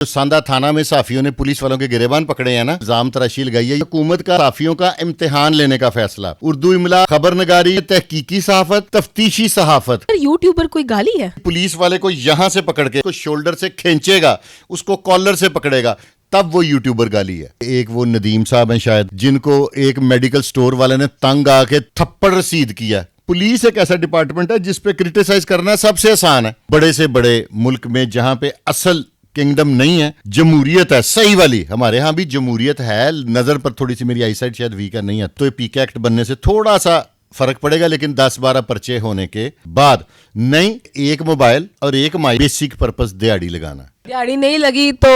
सांदा थाना में साफियों ने पुलिस वालों के गिरेबान पकड़े हैं ना, इल्जाम तराशी लगाई है। हुकूमत का साफियों का इम्तिहान लेने का फैसला, उर्दू इमला, खबरनगारी, तहकीकी सहाफत, तफ्तीशी सहाफत। यूट्यूबर कोई गाली है? पुलिस वाले को यहां से पकड़ के उसको शोल्डर से खींचेगा, उसको कॉलर से पकड़ेगा, तब वो यूट्यूबर गाली है। एक वो नदीम साहब हैं शायद, जिनको एक मेडिकल स्टोर वाले ने तंग आके थप्पड़ रसीद किया। पुलिस एक ऐसा डिपार्टमेंट है जिसपे क्रिटिसाइज करना सबसे आसान है। बड़े से बड़े मुल्क में जहां पे असल किंगडम नहीं है, जमहूरियत है सही वाली। हमारे यहाँ भी जमहूरियत है, नजर पर थोड़ी सी मेरी आईसाइट शायद वीक है, नहीं है तो पीके एक्ट बनने से थोड़ा सा फर्क पड़ेगा, लेकिन 10-12 पर्चे होने के बाद नहीं, एक मोबाइल और एक माइक, बेसिक पर्पस दिहाड़ी लगाना। दिहाड़ी नहीं लगी तो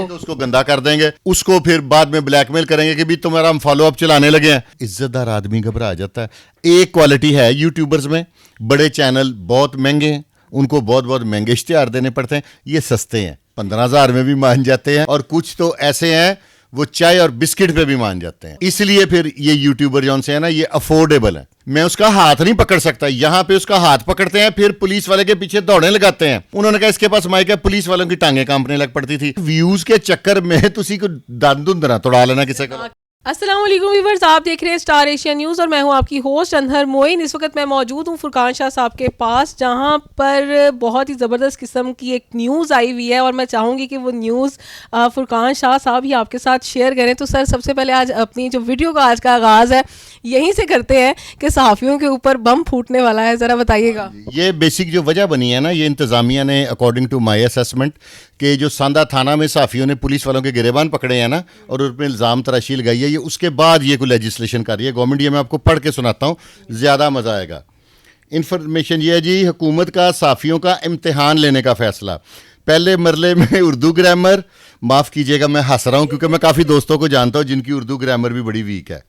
उसको गंदा कर देंगे, उसको फिर बाद में ब्लैकमेल करेंगे कि भी तुम्हारा हम फॉलो अप चलाने लगे हैं। इज्जतदार आदमी घबरा जाता है। एक क्वालिटी है यूट्यूबर्स में, बड़े चैनल बहुत महंगे हैं, उनको बहुत बहुत महंगे इश्तिहार देने पड़ते हैं। ये सस्ते हैं, 15,000 में भी मान जाते हैं, और कुछ तो ऐसे हैं वो चाय और बिस्किट पे भी मान जाते हैं। इसलिए फिर ये यूट्यूबर जौन से है ना, ये अफोर्डेबल है। मैं उसका हाथ नहीं पकड़ सकता, यहां पे उसका हाथ पकड़ते हैं, फिर पुलिस वाले के पीछे दौड़ने लगाते हैं। उन्होंने कहा इसके पास माइक है, पुलिस वालों की टांगे कांपने लग पड़ती थी। व्यूज के चक्कर में तुसी को दंद ना तोड़ा लेना किसी का। अस्सलाम वालेकुम व्यूअर्स, आप देख रहे हैं स्टार एशिया न्यूज़ और मैं हूं आपकी होस्ट अनहर मोइन। इस वक्त मैं मौजूद हूं फुरकान शाह साहब के पास, जहां पर बहुत ही ज़बरदस्त किस्म की एक न्यूज़ आई हुई है और मैं चाहूँगी कि वो न्यूज़ फुरकान शाह साहब ही आपके साथ शेयर करें। तो सर, सबसे पहले आज अपनी जो वीडियो का आज का आगाज़ है यहीं से करते हैं कि सहाफ़ियों के ऊपर बम फूटने वाला है, ज़रा बताइएगा। ये बेसिक जो वजह बनी है ना, ये इंतज़ामिया ने अकॉर्डिंग टू माई असेसमेंट कि जो सांदा थाना में साफियों ने पुलिस वालों के गिरेबान पकड़े हैं ना, और उन पर इल्ज़ाम तराशी लगाई है, ये उसके बाद ये कोई लेजिस्लेशन कर रही है गवर्नमेंट। ये मैं आपको पढ़ के सुनाता हूँ, ज़्यादा मज़ा आएगा। इन्फॉर्मेशन ये है जी, हुकूमत का साफियों का इम्तिहान लेने का फैसला। पहले मरले में उर्दू ग्रामर, माफ़ कीजिएगा मैं हंस रहा हूँ क्योंकि मैं काफ़ी दोस्तों को जानता हूँ जिनकी उर्दू ग्रामर भी बड़ी वीक है।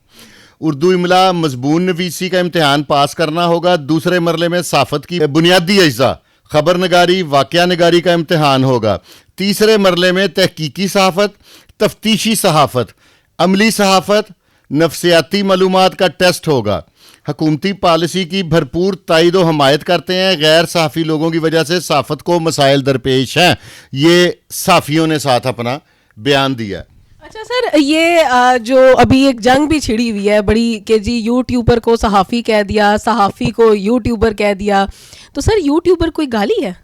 उर्दू इमला, मजबून नवीसी का इम्तिहान पास करना होगा। दूसरे मरले में साफत की बुनियादी अज्जा, खबरनगारी, वाक़या नगारी का इम्तिहान होगा। तीसरे मरले में तहकीकी सहाफ़त, तफ्तीशी सहाफ़त, अमली सहाफ़त, नफ्सियाती मालूमात का टेस्ट होगा। हुकूमती पॉलिसी की भरपूर तायद व हमायत करते हैं। गैर साफ़ी लोगों की वजह से सहाफ़त को मसाइल दरपेश हैं। ये साफ़ियों ने साथ अपना बयान दिया। अच्छा सर, ये जो अभी एक जंग भी छिड़ी हुई है बड़ी कि जी यूट्यूबर को सहाफ़ी कह दिया, सहाफ़ी को यूट्यूबर कह दिया, तो सर यूट्यूबर कोई गाली है?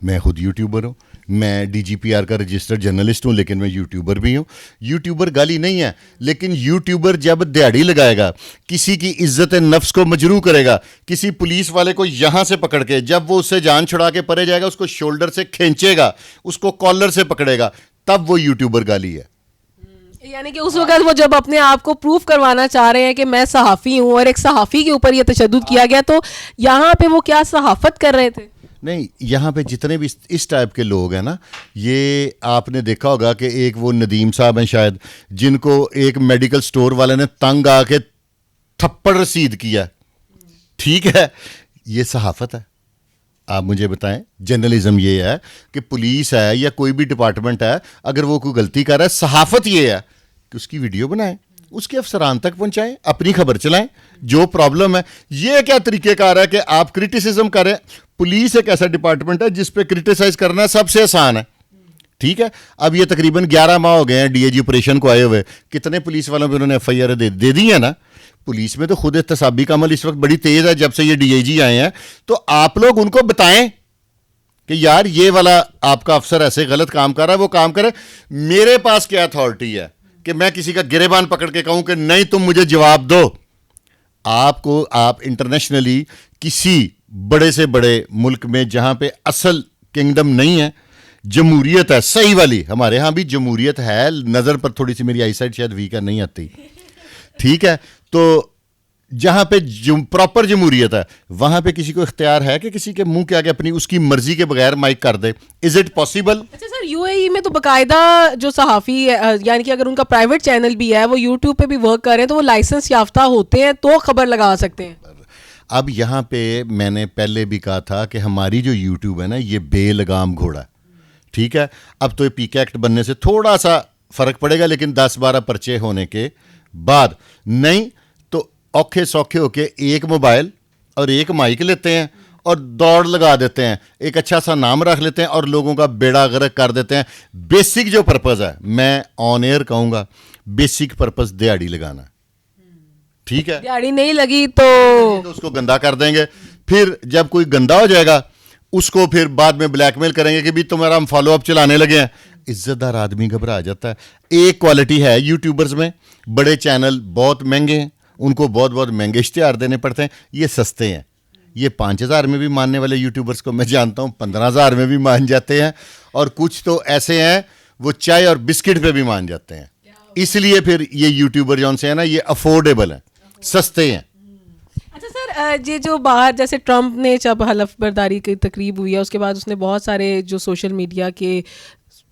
मैं खुद यूट्यूबर हूँ, मैं DGPR का रजिस्टर्ड जर्नलिस्ट हूँ, लेकिन मैं यूट्यूबर भी हूँ। यूट्यूबर गाली नहीं है, लेकिन यूट्यूबर जब दिहाड़ी लगाएगा, किसी की इज्जत नफ्स को मजरू करेगा, किसी पुलिस वाले को यहाँ से पकड़ के, जब वो उससे जान छुड़ा के परे जाएगा, उसको शोल्डर से खींचेगा, उसको कॉलर से पकड़ेगा, तब वो यूट्यूबर गाली है। यानी कि उस वक्त वो जब अपने आप को प्रूफ करवाना चाह रहे हैं कि मैं सहाफ़ी हूँ और एक सहाफ़ी के ऊपर ये तशद्दुद किया गया, तो यहाँ पे वो क्या सहाफ़त कर रहे थे? नहीं, यहाँ पे जितने भी इस टाइप के लोग हैं ना, ये आपने देखा होगा कि एक वो नदीम साहब हैं शायद, जिनको एक मेडिकल स्टोर वाले ने तंग आके थप्पड़ रसीद किया। ठीक है, ये सहाफ़त है? आप मुझे बताएं। जर्नलिज्म ये है कि पुलिस है या कोई भी डिपार्टमेंट है, अगर वो कोई गलती कर रहा है, सहाफ़त ये है कि उसकी वीडियो बनाएं, उसके अफसरान तक पहुंचाएं, अपनी खबर चलाएं। जो प्रॉब्लम है, ये क्या तरीक़ेकार है कि आप क्रिटिसिज्म करें? पुलिस एक ऐसा डिपार्टमेंट है जिस पे क्रिटिसाइज करना सबसे आसान है। ठीक है, अब ये तकरीबन 11 माह हो गए हैं DIG ऑपरेशन को आए हुए। कितने पुलिस वालों पे उन्होंने FIR दे दी है ना। पुलिस में तो खुद एहतसाबी का अमल इस वक्त बड़ी तेज़ है जब से ये DIG आए हैं। तो आप लोग उनको बताएं कि यार ये वाला आपका अफसर ऐसे गलत काम कर रहा है, वो काम करे। मेरे पास क्या अथॉरिटी है कि मैं किसी का गिरेबान पकड़ के कहूं कि नहीं तुम मुझे जवाब दो? आपको, आप इंटरनेशनली किसी बड़े से बड़े मुल्क में जहां पे असल किंगडम नहीं है, जमहूरियत है सही वाली। हमारे यहाँ भी जमहूरियत है, नज़र पर थोड़ी सी मेरी आईसाइट शायद वीक है, नहीं आती। ठीक है, तो जहां पे प्रॉपर जमहूरियत है, वहां पे किसी को इख्तियार है कि किसी के मुंह के आगे अपनी उसकी मर्जी के बगैर माइक कर दे? Is it possible? अच्छा सर, UAE में तो बाकायदा जो सहाफ़ी यानी कि अगर उनका प्राइवेट चैनल भी है, वो यूट्यूब पे भी वर्क कर रहे हैं, तो वो लाइसेंस याफ्ता होते हैं तो खबर लगा सकते हैं। अब यहाँ पे मैंने पहले भी कहा था कि हमारी जो यूट्यूब है ना, ये बेलगाम घोड़ा है। ठीक है, अब तो ये पीके एक्ट बनने से थोड़ा सा फर्क पड़ेगा, लेकिन 10-12 पर्चे होने के बाद नहीं, तो औखे सौखे होके एक मोबाइल और एक माइक लेते हैं और दौड़ लगा देते हैं, एक अच्छा सा नाम रख लेते हैं और लोगों का बेड़ा गर्क कर देते हैं। बेसिक जो पर्पज़ है, मैं ऑन एयर कहूँगा, बेसिक पर्पज़ दिहाड़ी लगाना है, ठीक है। दिहाड़ी नहीं लगी तो उसको गंदा कर देंगे, फिर जब कोई गंदा हो जाएगा उसको फिर बाद में ब्लैकमेल करेंगे कि भी तुम्हारा हम फॉलोअप चलाने लगे हैं। इज्जतदार आदमी घबरा जाता है। एक क्वालिटी है यूट्यूबर्स में, बड़े चैनल बहुत महंगे हैं, उनको बहुत बहुत महंगे इश्तिहार देने पड़ते हैं, ये सस्ते हैं। ये 5,000 में भी मानने वाले यूट्यूबर्स को मैं जानता हूँ, 15,000 में भी मान जाते हैं, और कुछ तो ऐसे हैं वो चाय और बिस्किट पे भी मान जाते हैं। इसलिए फिर ये यूट्यूबर जो से है ना, ये अफोर्डेबल हैं, सस्ते हैं। अच्छा सर, ये जो बाहर जैसे ट्रम्प ने जब हलफ बर्दारी की तकरीब हुई है, उसके बाद उसने बहुत सारे जो सोशल मीडिया के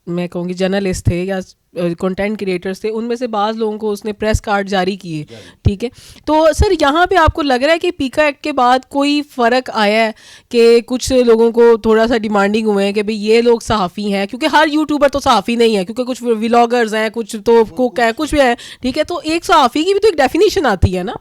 मैं कहूँगी जर्नलिस्ट थे या कंटेंट क्रिएटर्स थे, उनमें से बाज़ लोगों को उसने प्रेस कार्ड जारी किए, ठीक है। तो सर यहाँ पे आपको लग रहा है कि पीका एक्ट के बाद कोई फ़र्क आया है कि कुछ लोगों को थोड़ा सा डिमांडिंग हुए हैं कि भाई ये लोग सहाफ़ी हैं, क्योंकि हर यूट्यूबर तो सहाफ़ी नहीं है, क्योंकि कुछ व्लॉगर्स हैं, कुछ तो कुक है, कुछ भी है, ठीक है। तो एक सहाफ़ी की भी तो एक डेफिनेशन आती है ना।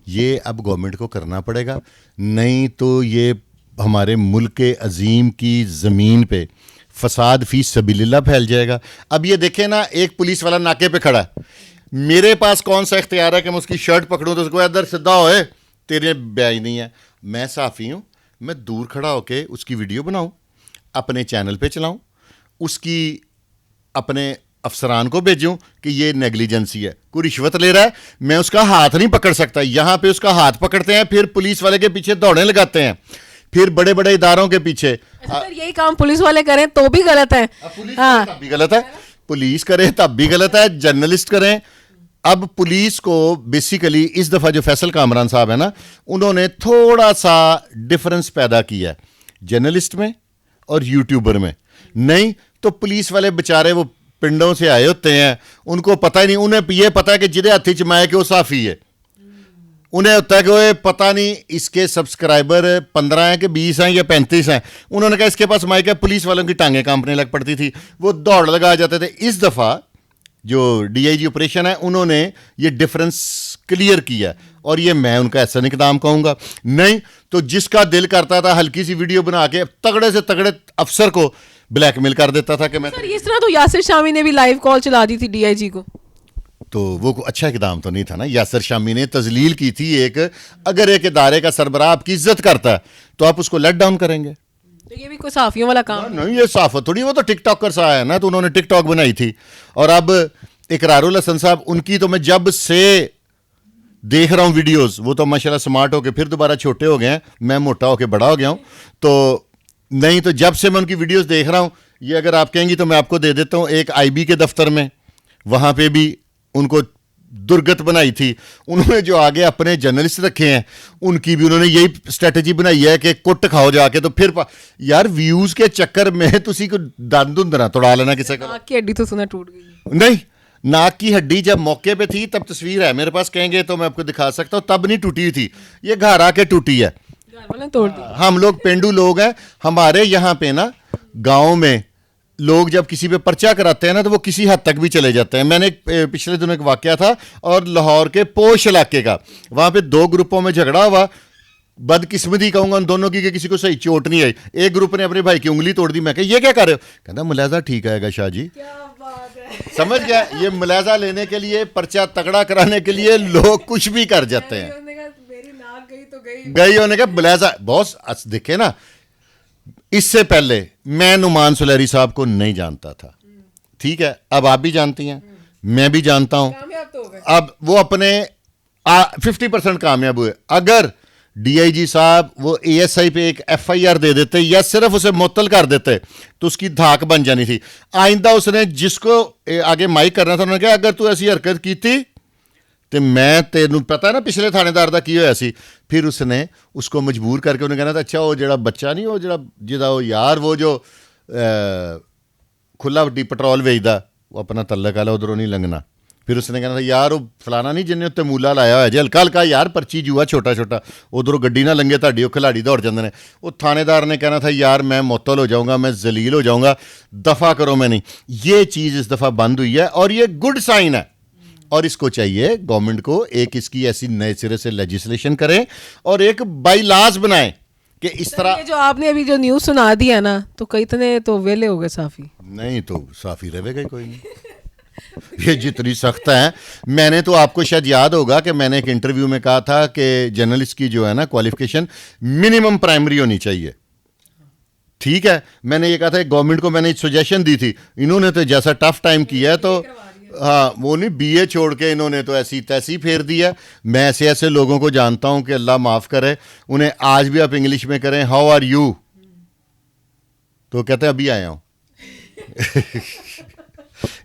ये अब गवर्नमेंट को करना पड़ेगा, नहीं तो ये हमारे मुल्क के अजीम की ज़मीन पे फसाद फी सबीलिल्लाह फैल जाएगा। अब ये देखें ना, एक पुलिस वाला नाके पे खड़ा है, मेरे पास कौन सा इख्तियार है कि मैं उसकी शर्ट पकड़ूं तो उसको इधर सीधा होए, तेरे बैज नहीं है। मैं सहाफ़ी हूँ, मैं दूर खड़ा होके उसकी वीडियो बनाऊँ, अपने चैनल पे चलाऊँ, उसकी अपने अफसरान को भेजूं कि ये नेग्लिजेंसी है, कोई रिश्वत ले रहा है, मैं उसका हाथ नहीं पकड़ सकता। यहाँ पे उसका हाथ पकड़ते हैं, फिर पुलिस वाले के पीछे दौड़े लगाते हैं, फिर बड़े बड़े इदारों के पीछे। सर यही काम पुलिस वाले करें तो भी गलत है। हाँ, तब भी गलत है, पुलिस करे तब भी गलत है, जर्नलिस्ट करें। अब पुलिस को बेसिकली इस दफ़ा जो फैसल कामरान साहब है ना, उन्होंने थोड़ा सा डिफरेंस पैदा किया है जर्नलिस्ट में और यूट्यूबर में। नहीं तो पुलिस वाले बेचारे वो पिंडों से आए होते हैं, उनको पता ही नहीं, उन्हें ये पता है कि जिदे हाथी चमाए कि वो साफ़ी है, उन्हें होता है कि वो पता नहीं इसके सब्सक्राइबर 15 हैं कि 20 हैं या 35 हैं। उन्होंने कहा इसके पास माइक है, पुलिस वालों की टांगें कांपने लग पड़ती थी, वो दौड़ लगा जाते थे। इस दफ़ा जो डीआईजी ऑपरेशन है, उन्होंने ये डिफरेंस क्लियर किया, और ये मैं उनका ऐसा इकदाम कहूँगा। नहीं तो जिसका दिल करता था हल्की सी वीडियो बना के तगड़े से तगड़े अफसर को ब्लैकमेल कर देता था कि मैं। सर इस तरह तो यासिर शामी ने भी लाइव कॉल चला दी थी डीआईजी को, तो वो अच्छा इकदाम तो नहीं था ना। यासिर शामी ने तजलील की थी एक, अगर एक इदारे का सरबराह आपकी इज्जत करता है तो आप उसको लेट डाउन करेंगे। तो ये भी कोई साफियों वाला काम नहीं, ये साफ थोड़ी, वो तो टिकटॉकर सा है ना, तो उन्होंने टिकटॉक बनाई थी। और अब इकरारुल हसन साहब, उनकी तो मैं जब से देख रहा हूँ वीडियोस, वो तो माशाल्लाह स्मार्ट होके फिर दोबारा छोटे हो गए हैं, मैं मोटा होके बड़ा हो गया हूँ। तो नहीं तो जब से मैं उनकी वीडियोस देख रहा हूँ, ये अगर आप कहेंगी तो मैं आपको दे देता हूँ, एक आईबी के दफ्तर में, वहाँ पे भी उनको दुर्गत बनाई थी। उन्होंने जो आगे अपने जर्नलिस्ट रखे हैं, उनकी भी उन्होंने यही स्ट्रेटजी बनाई है कि कुट खाओ जाके, तो फिर यार व्यूज़ के चक्कर में तुसी को दंद ना तोड़ा लेना किसी का। नाक की हड्डी तो सुना टूट गई। नहीं, नाक की हड्डी जब मौके पे थी, तब तस्वीर है मेरे पास, कहेंगे तो मैं आपको दिखा सकता हूँ, तब नहीं टूटी हुई थी, ये घर आके टूटी है। तोड़ दी। हम लोग पेंडू लोग हैं, हमारे यहाँ पे ना गाँव में लोग जब किसी पे पर्चा कराते हैं ना, तो वो किसी हद तक भी चले जाते हैं। मैंने पिछले दिनों एक वाकया था, और लाहौर के पोश इलाके का, वहाँ पे 2 ग्रुपों में झगड़ा हुआ। बदकिस्मती कहूँगा उन दोनों की कि किसी को सही चोट नहीं आई। एक ग्रुप ने अपने भाई की उंगली तोड़ दी। मैं कहा ये क्या कर रहे हो? कहता मुलाजा ठीक आएगा शाह जी। समझ गया, ये मुलाजा लेने के लिए, पर्चा तगड़ा कराने के लिए लोग कुछ भी कर जाते हैं। गई होने का मुलाजा बॉस देखे ना। इससे पहले मैं नुमान सुलहरी साहब को नहीं जानता था, ठीक है, अब आप भी जानती हैं, मैं भी जानता हूं। अब वो अपने 50% कामयाब हुए। अगर डीआईजी साहब वो एएसआई पे एक एफआईआर दे देते या सिर्फ उसे मुअत्तल कर देते तो उसकी धाक बन जानी थी। आइंदा उसने जिसको आगे माइक करना था, उन्होंने कहा अगर तू ऐसी हरकत की थी तो मैं तेनू पता है ना पिछले थानेदार का की होया सी। फिर उसने उसको मजबूर करके उन्हें कहना था, अच्छा वो जड़ा बच्चा नहीं, वो जड़ा जिदा वो यार वो जो खुला वड्डी पेट्रोल वेचदा, वो अपना तल्लक आला उधरों नहीं लंघना। फिर उसने कहना था यार वो फलाना नहीं जिन्हें उत्ते मूला लाया होया जे, हल्का हल्का यार पर्ची जूआ छोटा छोटा, उधरों गड्डी ना लंघे ताड़ी, वो खिलाड़ी दौड़ जाते हैं। वो थानेदार ने कहना था यार मैं मुअत्तल हो जाऊँगा, मैं जलील हो जाऊँगा, दफ़ा करो। मैं नहीं, ये चीज़ इस दफ़ा बंद हुई है और ये गुड साइन है। और इसको चाहिए गवर्नमेंट को एक इसकी ऐसी नए सिरे से लेजिस्लेशन करें और एक बाई लॉज बनाएं कि इस तरह ये जो आपने अभी जो न्यूज़ सुना दिया ना, तो कई इतने तो वेले हो गए साफी। नहीं तो साफी रहेगा ही कोई नहीं। ये जितनी सख्त है, मैंने तो आपको शायद याद होगा कि मैंने एक इंटरव्यू में कहा था कि जर्नलिस्ट की जो है ना क्वालिफिकेशन मिनिमम प्राइमरी होनी चाहिए। ठीक है, मैंने ये कहा था गवर्नमेंट को, मैंने सजेशन दी थी, इन्होंने तो जैसा टफ टाइम किया है तो हाँ, वो नहीं बीए छोड़ के इन्होंने तो ऐसी तैसी फेर दी है। मैं ऐसे ऐसे लोगों को जानता हूं कि अल्लाह माफ़ करे, उन्हें आज भी आप इंग्लिश में करें हाउ आर यू, तो कहते हैं अभी आया हूं।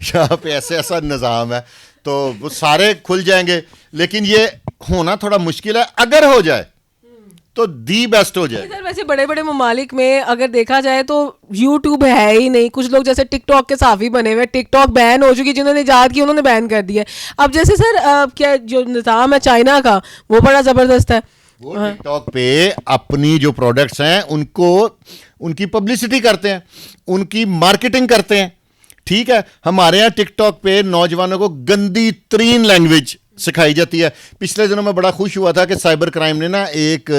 यहाँ पे ऐसे ऐसा निज़ाम है, तो वो सारे खुल जाएंगे, लेकिन ये होना थोड़ा मुश्किल है। अगर हो जाए तो दी बेस्ट हो जाए। सर वैसे बड़े बड़े ममालिक में अगर देखा जाए तो यूट्यूब है ही नहीं। कुछ लोग जैसे टिकटॉक के साफी बने हुए, टिकटॉक बैन हो चुकी, जिन्होंने ईजाद की उन्होंने बैन कर दिया। अब जैसे सर क्या जो निज़ाम है चाइना का, वो बड़ा ज़बरदस्त है। वो टिकटॉक पे अपनी जो प्रोडक्ट्स हैं उनको, उनकी पब्लिसिटी करते हैं, उनकी मार्केटिंग करते हैं। ठीक है, हमारे यहाँ टिकटॉक पे नौजवानों को गंदी तरीन लैंग्वेज सिखाई जाती है। पिछले दिनों में बड़ा खुश हुआ था कि साइबर क्राइम ने ना एक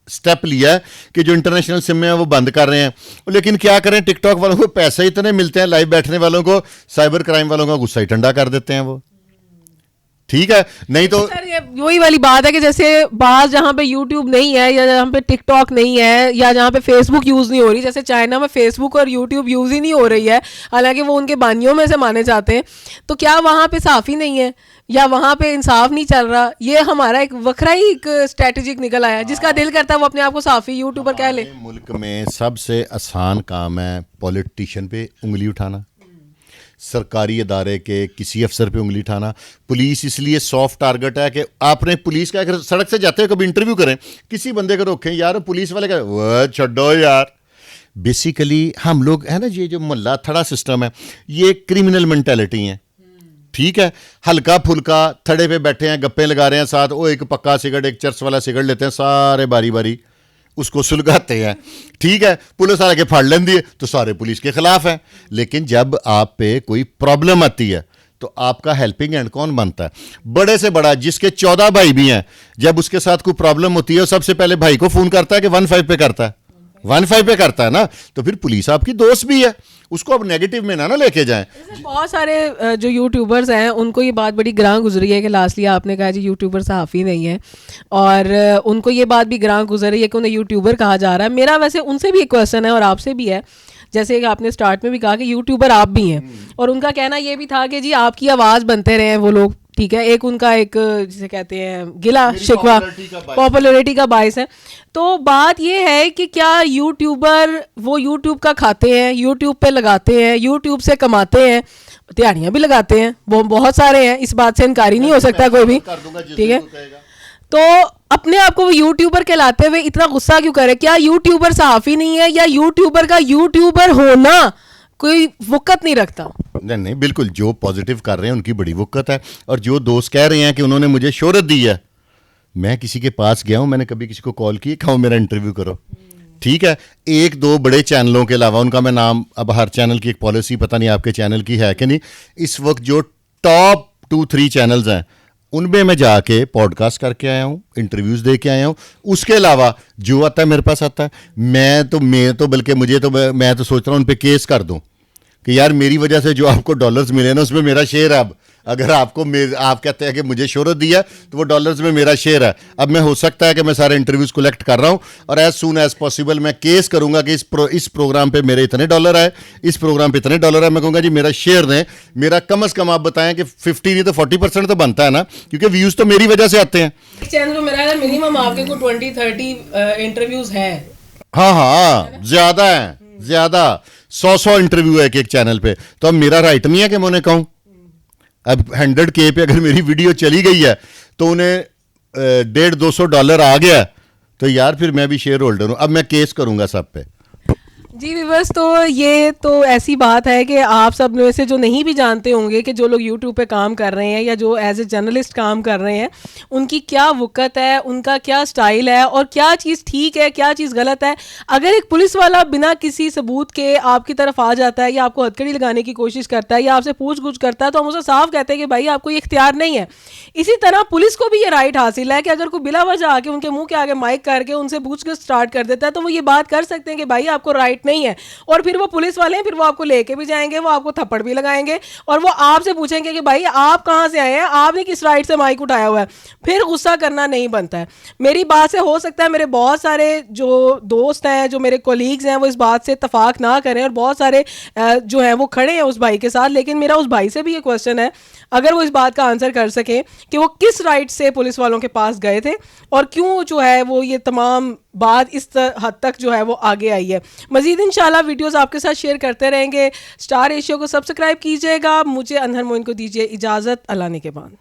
स्टेप लिया है कि जो इंटरनेशनल सिम है वो बंद कर रहे हैं। लेकिन क्या करें, टिकटॉक वालों को पैसे इतने मिलते हैं, लाइव बैठने वालों को, साइबर क्राइम वालों का गुस्सा ही ठंडा कर देते हैं वो। ठीक है, नहीं तो सर ये वही वाली बात है कि जैसे बाहर जहाँ पे यूट्यूब नहीं है, या जहाँ पे टिकटॉक नहीं है, या जहाँ पे फेसबुक यूज़ नहीं हो रही, जैसे चाइना में फेसबुक और यूट्यूब यूज़ ही नहीं हो रही है, हालांकि वो उनके बानियों में से माने जाते हैं, तो क्या वहाँ पे साफ़ी नहीं है या वहाँ पे इंसाफ नहीं चल रहा? ये हमारा एक वखरा ही एक स्ट्रेटेजिक निकल आया। जिसका दिल करता है वो अपने आप को साफ़ी यूट्यूबर कह ले। मुल्क में सबसे आसान काम है पॉलिटिशियन पे उंगली उठाना, सरकारी इदारे के किसी अफसर पे उंगली उठाना। पुलिस इसलिए सॉफ्ट टारगेट है कि आपने पुलिस का, अगर सड़क से जाते हो कभी इंटरव्यू करें, किसी बंदे को रोकें, यार पुलिस वाले का वो छोड़ो यार। बेसिकली हम लोग है ना, ये जो मुल्ला थड़ा सिस्टम है, ये क्रिमिनल मेंटेलिटी है। ठीक है, हल्का फुल्का थड़े पे बैठे हैं, गप्पे लगा रहे हैं साथ, वो एक पक्का सिगरेट एक चर्च वाला सिगरेट लेते हैं, सारे बारी बारी उसको सुलगाते हैं। ठीक है, पुलिस आ के फाड़ लेंदी है तो सारे पुलिस के खिलाफ हैं। लेकिन जब आप पे कोई प्रॉब्लम आती है तो आपका हेल्पिंग हैंड कौन बनता है? बड़े से बड़ा, जिसके 14 भाई भी हैं, जब उसके साथ कोई प्रॉब्लम होती है वो सबसे पहले भाई को फोन करता है कि 15 पे करता है, 15 पे करता है ना। तो फिर पुलिस आपकी दोस्त भी है, उसको अब नेगेटिव में ना लेके जाएं। बहुत सारे जो यूट्यूबर्स हैं उनको ये बात बड़ी ग्रां गुजरी है कि लास्टली आपने कहा जी यूट्यूबर सहाफ़ी नहीं है, और उनको ये बात भी ग्रां गुजर रही है कि उन्हें यूट्यूबर कहा जा रहा है। मेरा वैसे उनसे भी एक क्वेश्चन है और आपसे भी है, जैसे कि आपने स्टार्ट में भी कहा कि यूट्यूबर आप भी हैं, और उनका कहना ये भी था कि जी आपकी आवाज़ बनते रहे हैं वो लोग। ठीक है, एक उनका एक जिसे कहते हैं गिला शिकवा, पॉपुलैरिटी का बायस है। तो बात ये है कि क्या यूट्यूबर वो यूट्यूब का खाते हैं, यूट्यूब पे लगाते हैं, यूट्यूब से कमाते हैं, दिहाड़ियाँ भी लगाते हैं, वो बहुत सारे हैं, इस बात से इनकारी नहीं हो सकता कोई भी। ठीक है, तो अपने आप को वो यूट्यूबर कहलाते हुए इतना गुस्सा क्यों करे? क्या यूट्यूबर सहाफ़ी नहीं है, या यूट्यूबर का यूट्यूबर होना कोई वक़्त नहीं रखता? नहीं नहीं, बिल्कुल, जो पॉजिटिव कर रहे हैं उनकी बड़ी वक़्त है, और जो दोस्त कह रहे हैं कि उन्होंने मुझे शोहरत दी है, मैं किसी के पास गया हूं, मैंने कभी किसी को कॉल की कहा मेरा इंटरव्यू करो। ठीक है, एक दो बड़े चैनलों के अलावा, उनका मैं नाम, अब हर चैनल की एक पॉलिसी पता नहीं आपके चैनल की है कि नहीं, इस वक्त जो टॉप 2-3 चैनल्स हैं उनमें मैं जाके पॉडकास्ट करके आया हूँ, इंटरव्यूज़ दे के आया हूँ। उसके अलावा जो आता है मेरे पास आता है, मैं तो बल्कि मुझे तो मैं तो सोच रहा हूँ उन पर केस कर दूँ कि यार मेरी वजह से जो आपको डॉलर्स मिले ना उसमें मेरा शेयर है। अब अगर आपको आप कहते हैं कि मुझे शोहरत दिया तो वो डॉलर्स में मेरा शेयर है। अब मैं, हो सकता है कि मैं सारे इंटरव्यूज़ कलेक्ट कर रहा हूँ और एज सून एज पॉसिबल मैं केस करूंगा कि इस प्रोग्राम पे मेरे इतने डॉलर आए, इस प्रोग्राम पे इतने डॉलर आए। मैं कहूँगा जी मेरा शेयर दें, मेरा कम से कम आप बताएं कि 50 नहीं तो 40% तो बनता है ना, क्योंकि व्यूज़ तो मेरी वजह से आते हैं। चैनल में मेरा मिनिमम आपके को 20-30 इंटरव्यूज है। हाँ, ज़्यादा है, ज़्यादा 100 इंटरव्यू है एक चैनल पे। तो अब मेरा राइट नहीं है कि मैं उन्हें कहूँ, अब 100K पे अगर मेरी वीडियो चली गई है तो उन्हें $150-200 आ गया, तो यार फिर मैं भी शेयर होल्डर हूँ। अब मैं केस करूंगा सब पे। जी व्यूअर्स, तो ये तो ऐसी बात है कि आप सब में से जो नहीं भी जानते होंगे कि जो लोग यूट्यूब पे काम कर रहे हैं या जो एज ए जर्नलिस्ट काम कर रहे हैं, उनकी क्या वक़्त है, उनका क्या स्टाइल है और क्या चीज़ ठीक है, क्या चीज़ गलत है। अगर एक पुलिस वाला बिना किसी सबूत के आपकी तरफ आ जाता है या आपको हथकड़ी लगाने की कोशिश करता है या आपसे पूछ-गुछ करता है, तो हम उसे साफ कहते हैं कि भाई आपको ये इख्तियार नहीं है। इसी तरह पुलिस को भी ये राइट हासिल है कि अगर कोई बिला वजह आके उनके मुँह के आगे माइक करके उनसे पूछ-गुछ स्टार्ट कर देता है, तो वो ये बात कर सकते हैं कि भाई आपको राइट नहीं है। और फिर वो पुलिस वाले हैं, फिर वो आपको लेके भी जाएंगे, वो आपको थप्पड़ भी लगाएंगे और वो आपसे पूछेंगे कि भाई आप कहाँ से आए हैं, आपने किस राइट से माइक उठाया हुआ है। फिर गुस्सा करना नहीं बनता है। मेरी बात से हो सकता है मेरे बहुत सारे जो दोस्त हैं, जो मेरे कोलीग्स हैं, वो इस बात से इत्तेफाक ना करें और बहुत सारे जो हैं वो खड़े हैं उस भाई के साथ, लेकिन मेरा उस भाई से भी ये क्वेश्चन है, अगर वो इस बात का आंसर कर सकें कि वो किस राइट से पुलिस वालों के पास गए थे और क्यों जो है वो ये तमाम बात इस हद तक जो है वो आगे आई है। मज़ीद इंशाल्लाह वीडियोस आपके साथ शेयर करते रहेंगे। स्टार एशिया को सब्सक्राइब कीजिएगा। मुझे अनहर मोइन को दीजिए इजाज़त। अल्लाह ने के बाद।